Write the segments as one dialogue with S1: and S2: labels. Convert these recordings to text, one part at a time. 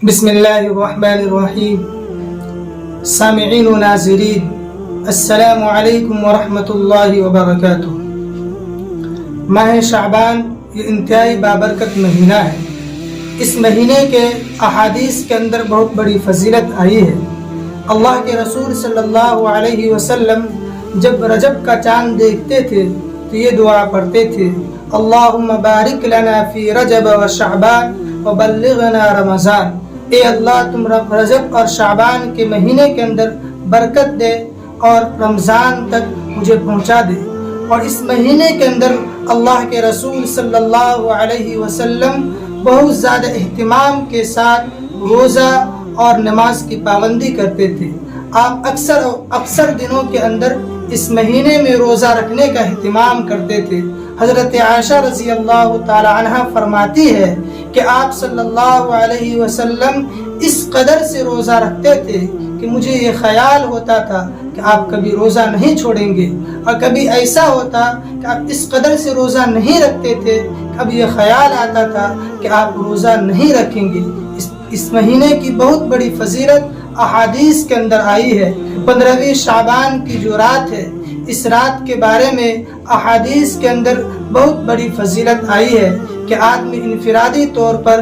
S1: بسم اللہ الرحمن الرحیم. سامعین و ناظرین، السلام علیکم ورحمۃ اللہ وبرکاتہ. ماہ شعبان یہ انتہائی بابرکت مہینہ ہے. اس مہینے کے احادیث کے اندر بہت بڑی فضیلت آئی ہے. اللہ کے رسول صلی اللہ علیہ وسلم جب رجب کا چاند دیکھتے تھے تو یہ دعا پڑھتے تھے: اللہم بارک لنا فی رجب و شعبان وبلغنا رمضان. اے اللہ، تم رجب اور شعبان کے مہینے کے اندر برکت دے اور رمضان تک مجھے پہنچا دے. اور اس مہینے کے اندر اللہ کے رسول صلی اللہ علیہ وسلم بہت زیادہ اہتمام کے ساتھ روزہ اور نماز کی پابندی کرتے تھے. آپ اکثر دنوں کے اندر اس مہینے میں روزہ رکھنے کا اہتمام کرتے تھے. حضرت عائشہ رضی اللہ تعالی عنہ فرماتی ہے کہ آپ صلی اللہ علیہ وسلم اس قدر سے روزہ رکھتے تھے کہ مجھے یہ خیال ہوتا تھا کہ آپ کبھی روزہ نہیں چھوڑیں گے، اور کبھی ایسا ہوتا کہ آپ اس قدر سے روزہ نہیں رکھتے تھے کہ اب یہ خیال آتا تھا کہ آپ روزہ نہیں رکھیں گے. اس مہینے کی بہت بڑی فضیلت احادیث کے اندر آئی ہے. 15ویں شعبان کی جو رات ہے، اس رات کے بارے میں احادیث کے اندر بہت بڑی فضیلت آئی ہے کہ آدمی انفرادی طور پر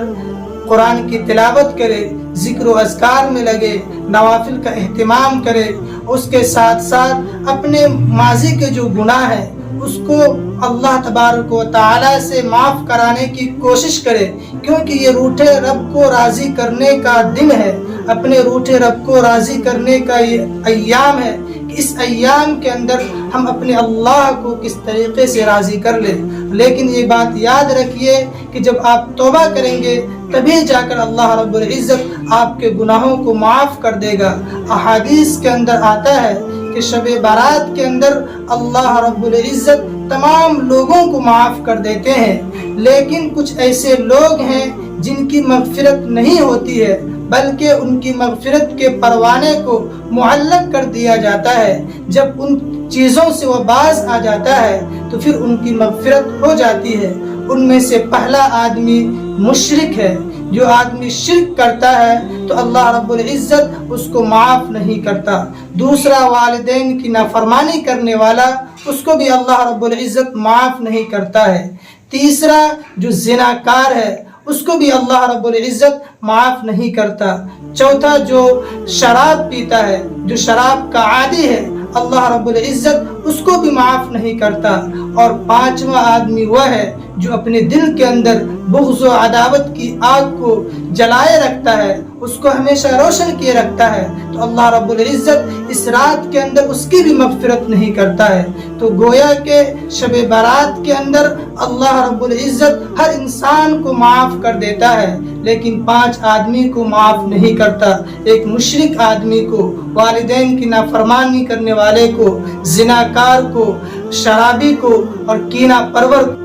S1: قرآن کی تلاوت کرے، ذکر و اذکار میں لگے، نوافل کا اہتمام کرے، اس کے ساتھ ساتھ اپنے ماضی کے جو گناہ ہیں اس کو اللہ تبارک و تعالی سے معاف کرانے کی کوشش کرے، کیونکہ یہ روٹھے رب کو راضی کرنے کا دن ہے. اپنے روٹھے رب کو راضی کرنے کا یہ ایام ہے کہ اس ایام کے اندر ہم اپنے اللہ کو کس طریقے سے راضی کر لیں. لیکن یہ بات یاد رکھیے کہ جب آپ توبہ کریں گے تبھی جا کر اللہ رب العزت آپ کے گناہوں کو معاف کر دے گا. احادیث کے اندر آتا ہے کہ شب برات کے اندر اللہ رب العزت تمام لوگوں کو معاف کر دیتے ہیں، لیکن کچھ ایسے لوگ ہیں جن کی مغفرت نہیں ہوتی ہے، بلکہ ان کی مغفرت کے پروانے کو معلق کر دیا جاتا ہے. جب ان چیزوں سے وہ باز آ جاتا ہے تو پھر ان کی مغفرت ہو جاتی ہے. ان میں سے پہلا آدمی مشرک ہے. جو آدمی شرک کرتا ہے تو اللہ رب العزت اس کو معاف نہیں کرتا. دوسرا، والدین کی نافرمانی کرنے والا، اس کو بھی اللہ رب العزت معاف نہیں کرتا ہے. تیسرا، جو زناکار ہے، اس کو بھی اللہ رب العزت معاف نہیں کرتا. چوتھا، جو شراب پیتا ہے، جو شراب کا عادی ہے، اللہ رب العزت اس کو بھی معاف نہیں کرتا. اور پانچواں آدمی وہ ہے جو اپنے دل کے اندر بغض و عداوت کی آگ کو جلائے رکھتا ہے، اس کو ہمیشہ روشن کیے رکھتا ہے، تو اللہ رب العزت اس رات کے اندر اس کی بھی مغفرت نہیں کرتا ہے. تو گویا کہ شب برات کے اندر اللہ رب العزت ہر انسان کو معاف کر دیتا ہے، لیکن 5 آدمی کو معاف نہیں کرتا. ایک مشرک آدمی کو، والدین کی نافرمانی کرنے والے کو، زناکار کو، شرابی کو اور کینہ پرور